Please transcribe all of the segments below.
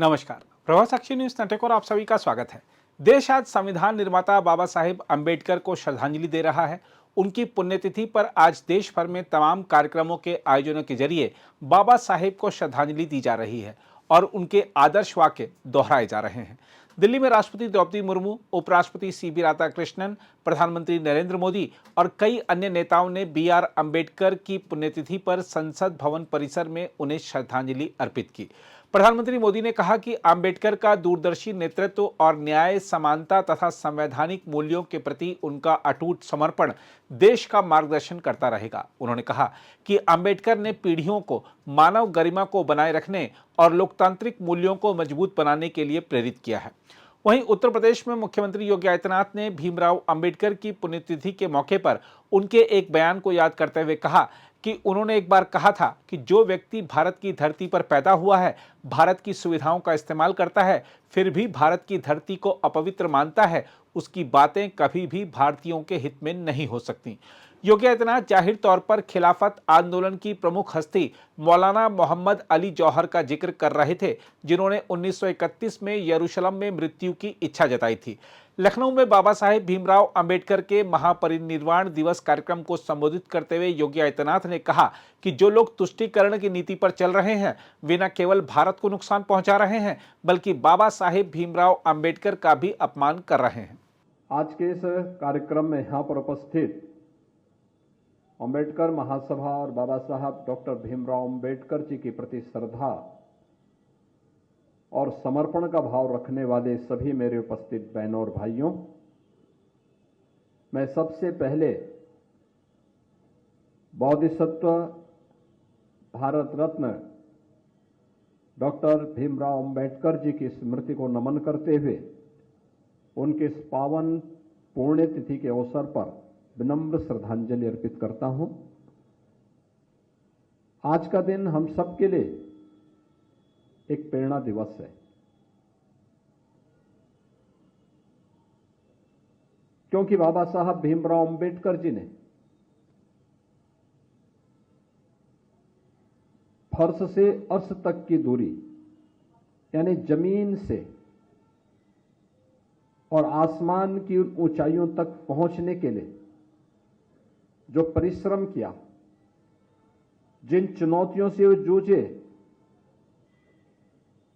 नमस्कार। प्रभात साक्षी news network और आप सभी का स्वागत है। देश आज संविधान निर्माता बाबा साहेब अंबेडकर को श्रद्धांजलि दे रहा है। उनकी पुण्यतिथि पर आज देश भर में तमाम कार्यक्रमों के आयोजनों के जरिए बाबा साहेब को श्रद्धांजलि दी जा रही है और उनके आदर्श वाक्य दोहराए जा रहे हैं। दिल्ली में राष्ट्रपति द्रौपदी मुर्मू, उपराष्ट्रपति सीबी राधाकृष्णन, प्रधानमंत्री नरेंद्र मोदी और कई अन्य नेताओं ने बी.आर. अंबेडकर की पुण्यतिथि पर संसद भवन परिसर में उन्हें श्रद्धांजलि अर्पित की। प्रधानमंत्री मोदी ने कहा कि अंबेडकर का दूरदर्शी नेतृत्व और न्याय, समानता तथा संवैधानिक मूल्यों के प्रति उनका अटूट समर्पण देश का मार्गदर्शन करता रहेगा। उन्होंने कहा कि अंबेडकर ने पीढ़ियों को मानव गरिमा को बनाए रखने और लोकतांत्रिक मूल्यों को मजबूत बनाने के लिए प्रेरित किया है। वहीं उत्तर प्रदेश में मुख्यमंत्री योगी आदित्यनाथ ने भीमराव अंबेडकर की पुण्यतिथि के मौके पर उनके एक बयान को याद करते हुए कहा कि उन्होंने एक बार कहा था कि जो व्यक्ति भारत की धरती पर पैदा हुआ है, भारत की सुविधाओं का इस्तेमाल करता है, फिर भी भारत की धरती को अपवित्र मानता है, उसकी बातें कभी भी भारतीयों के हित में नहीं हो सकती। योगी आदित्यनाथ जाहिर तौर पर खिलाफत आंदोलन की प्रमुख हस्ती मौलाना मोहम्मद अली जौहर का जिक्र कर रहे थे, जिन्होंने 1931 में यरूशलेम में मृत्यु की इच्छा जताई थी। लखनऊ में बाबा साहेब भीमराव अंबेडकर के महापरिनिर्वाण दिवस कार्यक्रम को संबोधित करते हुए योगी आदित्यनाथ ने कहा कि जो लोग तुष्टीकरण की नीति पर चल रहे हैं, वे न केवल भारत को नुकसान पहुंचा रहे हैं, बल्कि बाबा साहेब भीमराव अंबेडकर का भी अपमान कर रहे हैं। आज के इस कार्यक्रम में यहाँ पर उपस्थित अंबेडकर महासभा और बाबा साहब डॉक्टर भीमराव अंबेडकर जी के प्रति श्रद्धा और समर्पण का भाव रखने वाले सभी मेरे उपस्थित बहनों और भाइयों, मैं सबसे पहले बोधिसत्व भारत रत्न डॉक्टर भीमराव अंबेडकर जी की स्मृति को नमन करते हुए उनके इस पावन पुण्यतिथि के अवसर पर विनम्र श्रद्धांजलि अर्पित करता हूं। आज का दिन हम सबके लिए एक प्रेरणा दिवस है, क्योंकि बाबा साहब भीमराव अंबेडकर जी ने फर्श से अर्श तक की दूरी, यानी जमीन से और आसमान की ऊंचाइयों तक पहुंचने के लिए जो परिश्रम किया, जिन चुनौतियों से वो जूझे,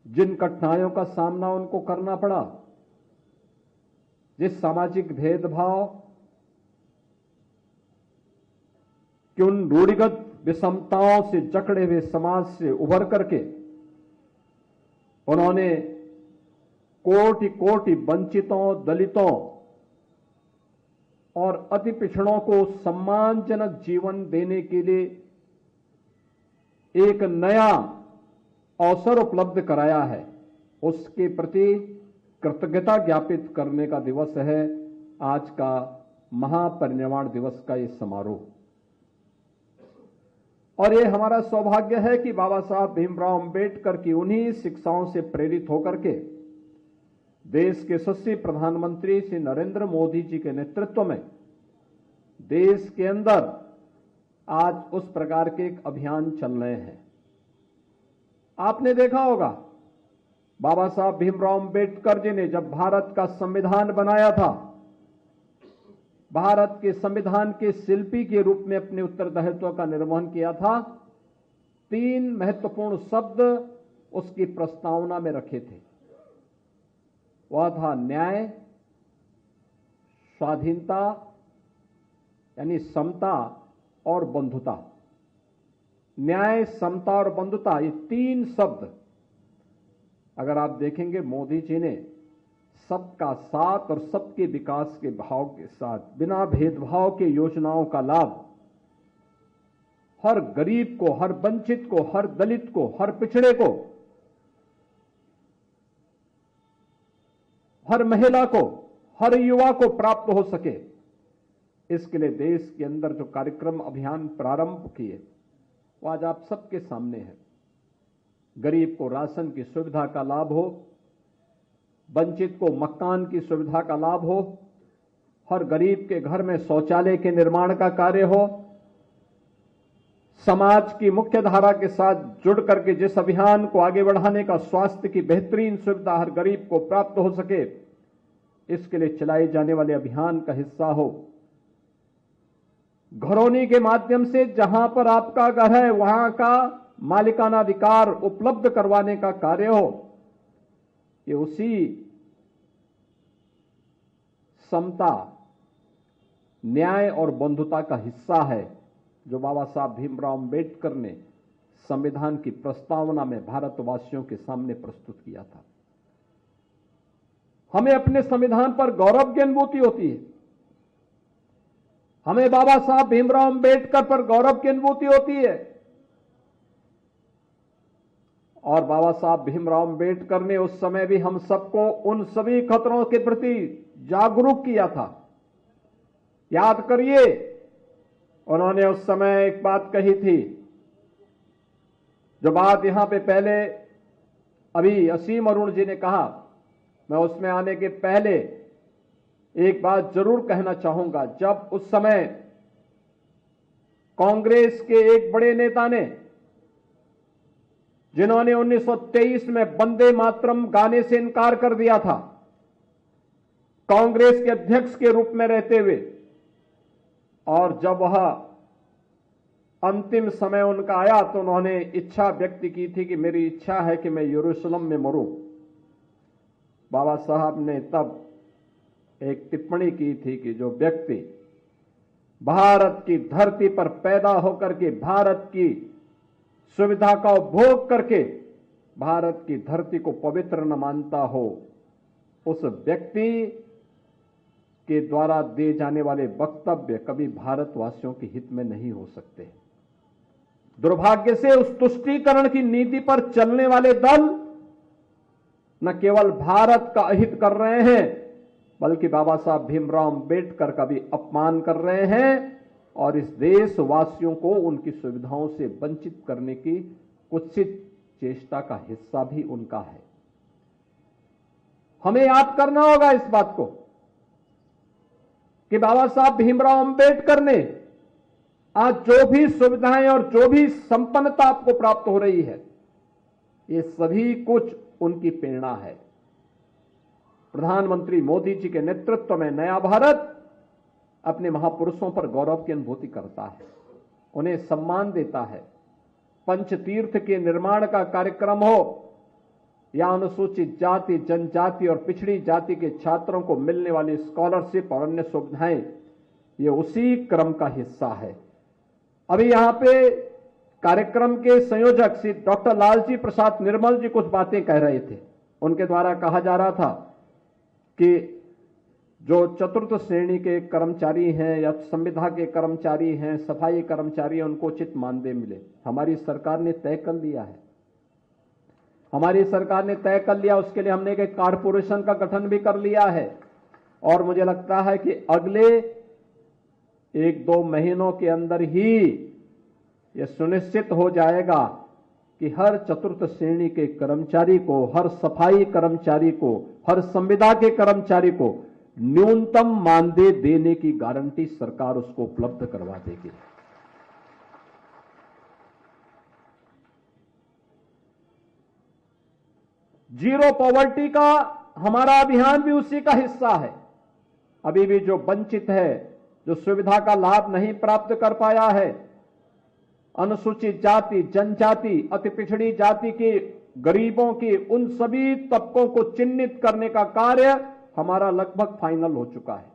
जिन कठिनाइयों का सामना उनको करना पड़ा, जिस सामाजिक भेदभाव कि उन रूढ़िगत विषमताओं से जकड़े हुए समाज से उभर करके उन्होंने कोटि कोटि वंचितों, दलितों और अति पिछड़ों को सम्मानजनक जीवन देने के लिए एक नया अवसर उपलब्ध कराया है, उसके प्रति कृतज्ञता ज्ञापित करने का दिवस है आज का महापरिनिर्वाण दिवस का ये समारोह। और ये हमारा सौभाग्य है कि बाबा साहब भीमराव अंबेडकर की उन्हीं शिक्षाओं से प्रेरित होकर के देश के यशस्वी प्रधानमंत्री श्री नरेंद्र मोदी जी के नेतृत्व में देश के अंदर आज उस प्रकार के एक अभियान चल रहे हैं। आपने देखा होगा, बाबा साहब भीमराव अंबेडकर जी ने जब भारत का संविधान बनाया था, भारत के संविधान के शिल्पी के रूप में अपने उत्तरदायित्व का निर्वहन किया था। 3 महत्वपूर्ण शब्द उसकी प्रस्तावना में रखे थे। वह था न्याय, स्वाधीनता यानी समता और बंधुता। न्याय, समता और बंधुता, ये 3 शब्द अगर आप देखेंगे, मोदी जी ने सबका साथ और सबके विकास के भाव के साथ बिना भेदभाव के योजनाओं का लाभ हर गरीब को, हर वंचित को, हर दलित को, हर पिछड़े को, हर महिला को, हर युवा को प्राप्त हो सके, इसके लिए देश के अंदर जो कार्यक्रम अभियान प्रारंभ किए वो आज आप सबके सामने है। गरीब को राशन की सुविधा का लाभ हो, वंचित को मकान की सुविधा का लाभ हो, हर गरीब के घर में शौचालय के निर्माण का कार्य हो, समाज की मुख्य धारा के साथ जुड़ करके जिस अभियान को आगे बढ़ाने का स्वास्थ्य की बेहतरीन सुविधा हर गरीब को प्राप्त हो सके, इसके लिए चलाए जाने वाले अभियान का हिस्सा हो। घरौनी के माध्यम से जहां पर आपका घर है वहां का मालिकाना अधिकार उपलब्ध करवाने का कार्य हो, ये उसी समता, न्याय और बंधुता का हिस्सा है जो बाबा साहब भीमराव अंबेडकर ने संविधान की प्रस्तावना में भारतवासियों के सामने प्रस्तुत किया था। हमें अपने संविधान पर गौरव की अनुभूति होती है, हमें बाबा साहब भीमराव अंबेडकर पर गौरव की अनुभूति होती है। और बाबा साहब भीमराव अंबेडकर ने उस समय भी हम सबको उन सभी खतरों के प्रति जागरूक किया था। याद करिए, उन्होंने उस समय एक बात कही थी, जो बात यहां पे पहले अभी असीम अरुण जी ने कहा, मैं उसमें आने के पहले एक बात जरूर कहना चाहूंगा। जब उस समय कांग्रेस के एक बड़े नेता ने, जिन्होंने 1923 में वंदे मातरम गाने से इनकार कर दिया था, कांग्रेस के अध्यक्ष के रूप में रहते हुए, और जब वह अंतिम समय उनका आया तो उन्होंने इच्छा व्यक्त की थी कि मेरी इच्छा है कि मैं यरूशलेम में मरूं। बाबा साहब ने तब एक टिप्पणी की थी कि जो व्यक्ति भारत की धरती पर पैदा होकर के भारत की सुविधा का उपभोग करके भारत की धरती को पवित्र न मानता हो, उस व्यक्ति के द्वारा दिए जाने वाले वक्तव्य कभी भारतवासियों के हित में नहीं हो सकते। दुर्भाग्य से उस तुष्टीकरण की नीति पर चलने वाले दल न केवल भारत का अहित कर रहे हैं, बल्कि बाबा साहब भीमराव अंबेडकर का भी अपमान कर रहे हैं और इस देशवासियों को उनकी सुविधाओं से वंचित करने की कुत्सित चेष्टा का हिस्सा भी उनका है। हमें याद करना होगा इस बात को कि बाबा साहब भीमराव अंबेडकर ने आज जो भी सुविधाएं और जो भी संपन्नता आपको प्राप्त हो रही है, ये सभी कुछ उनकी प्रेरणा है। प्रधानमंत्री मोदी जी के नेतृत्व में नया भारत अपने महापुरुषों पर गौरव की अनुभूति करता है, उन्हें सम्मान देता है। पंचतीर्थ के निर्माण का कार्यक्रम हो या अनुसूचित जाति, जनजाति और पिछड़ी जाति के छात्रों को मिलने वाली स्कॉलरशिप और अन्य सुविधाएं, ये उसी क्रम का हिस्सा है। अभी यहां पे कार्यक्रम के संयोजक श्री डॉक्टर लालजी प्रसाद निर्मल जी कुछ बातें कह रहे थे। उनके द्वारा कहा जा रहा था कि जो चतुर्थ श्रेणी के कर्मचारी हैं या संविदा के कर्मचारी हैं, सफाई कर्मचारी हैं, उनको उचित मानदेय मिले। हमारी सरकार ने तय कर लिया है, हमारी सरकार ने तय कर लिया। उसके लिए हमने एक कारपोरेशन का गठन भी कर लिया है और मुझे लगता है कि अगले 1-2 महीनों के अंदर ही यह सुनिश्चित हो जाएगा कि हर चतुर्थ श्रेणी के कर्मचारी को, हर सफाई कर्मचारी को, हर संविदा के कर्मचारी को न्यूनतम मानदेय देने की गारंटी सरकार उसको उपलब्ध करवा देगी। जीरो पॉवर्टी का हमारा अभियान भी उसी का हिस्सा है। अभी भी जो वंचित है, जो सुविधा का लाभ नहीं प्राप्त कर पाया है, अनुसूचित जाति, जनजाति, अति पिछड़ी जाति के गरीबों की, उन सभी तबकों को चिन्हित करने का कार्य हमारा लगभग फाइनल हो चुका है।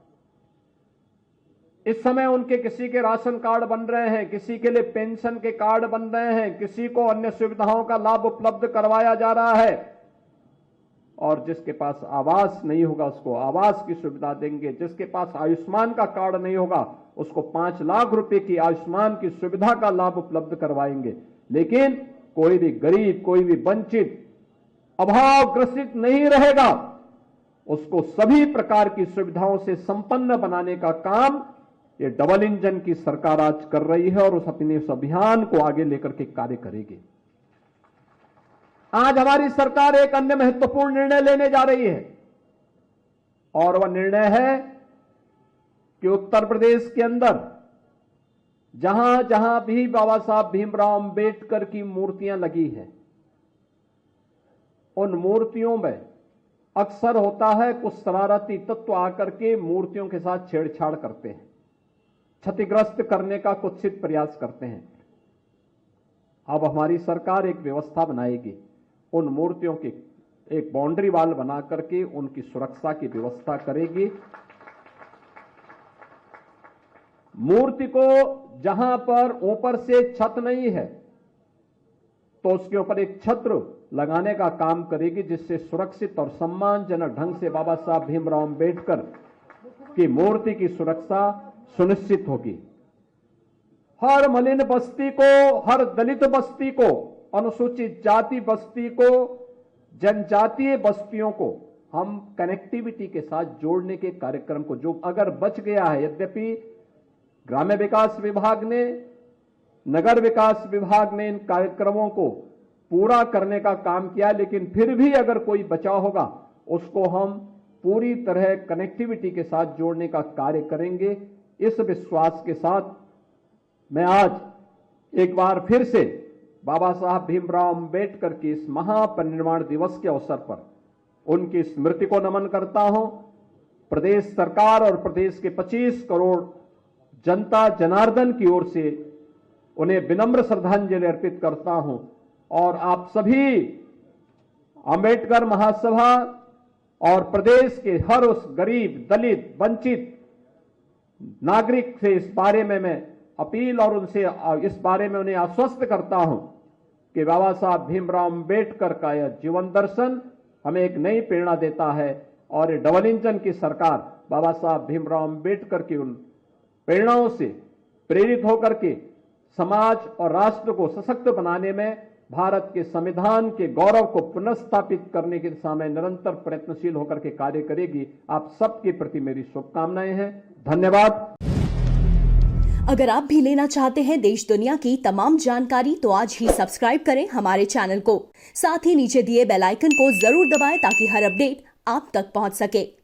इस समय उनके किसी के राशन कार्ड बन रहे हैं, किसी के लिए पेंशन के कार्ड बन रहे हैं, किसी को अन्य सुविधाओं का लाभ उपलब्ध करवाया जा रहा है। और जिसके पास आवास नहीं होगा उसको आवास की सुविधा देंगे, जिसके पास आयुष्मान का कार्ड नहीं होगा उसको 5 लाख रुपए की आयुष्मान की सुविधा का लाभ उपलब्ध करवाएंगे। लेकिन कोई भी गरीब, कोई भी वंचित, अभावग्रसित नहीं रहेगा। उसको सभी प्रकार की सुविधाओं से संपन्न बनाने का काम ये डबल इंजन की सरकार आज कर रही है और उस अभियान को आगे लेकर के कार्य करेगी। आज हमारी सरकार एक अन्य महत्वपूर्ण निर्णय लेने जा रही है और वह निर्णय है कि उत्तर प्रदेश के अंदर जहां जहां भी बाबा साहब भीमराव अंबेडकर की मूर्तियां लगी हैं, उन मूर्तियों में अक्सर होता है कुछ शरारती तत्व आकर के मूर्तियों के साथ छेड़छाड़ करते हैं, क्षतिग्रस्त करने का कुत्सित प्रयास करते हैं। अब हमारी सरकार एक व्यवस्था बनाएगी, उन मूर्तियों की एक बाउंड्री वाल बना करके उनकी सुरक्षा की व्यवस्था करेगी। मूर्ति को जहां पर ऊपर से छत नहीं है तो उसके ऊपर एक छत्र लगाने का काम करेगी, जिससे सुरक्षित और सम्मानजनक ढंग से बाबा साहब भीमराव अंबेडकर की मूर्ति की सुरक्षा सुनिश्चित होगी। हर मलिन बस्ती को, हर दलित बस्ती को, अनुसूचित जाति बस्ती को, जनजातीय बस्तियों को हम कनेक्टिविटी के साथ जोड़ने के कार्यक्रम को, जो अगर बच गया है, यद्यपि ग्राम्य विकास विभाग ने, नगर विकास विभाग ने इन कार्यक्रमों को पूरा करने का काम किया, लेकिन फिर भी अगर कोई बचा होगा उसको हम पूरी तरह कनेक्टिविटी के साथ जोड़ने का कार्य करेंगे। इस विश्वास के साथ मैं आज एक बार फिर से बाबा साहब भीमराव अंबेडकर की इस महापरिनिर्वाण दिवस के अवसर पर उनकी स्मृति को नमन करता हूं। प्रदेश सरकार और प्रदेश के 25 करोड़ जनता जनार्दन की ओर से उन्हें विनम्र श्रद्धांजलि अर्पित करता हूं और आप सभी अंबेडकर महासभा और प्रदेश के हर उस गरीब, दलित, वंचित नागरिक से इस बारे में मैं अपील और उनसे इस बारे में उन्हें आश्वस्त करता हूं कि बाबा साहब भीमराव अंबेडकर का यह जीवन दर्शन हमें एक नई प्रेरणा देता है और डबल इंजन की सरकार बाबा साहब भीमराव अंबेडकर की उन प्रेरणाओं से प्रेरित होकर के समाज और राष्ट्र को सशक्त बनाने में, भारत के संविधान के गौरव को पुनर्स्थापित करने की दिशा में निरंतर प्रयत्नशील होकर के कार्य करेगी। आप सबके प्रति मेरी शुभकामनाएं हैं। धन्यवाद। अगर आप भी लेना चाहते हैं देश दुनिया की तमाम जानकारी तो आज ही सब्सक्राइब करें हमारे चैनल को। साथ ही नीचे दिए बेल आइकन को जरूर दबाएं ताकि हर अपडेट आप तक पहुंच सके।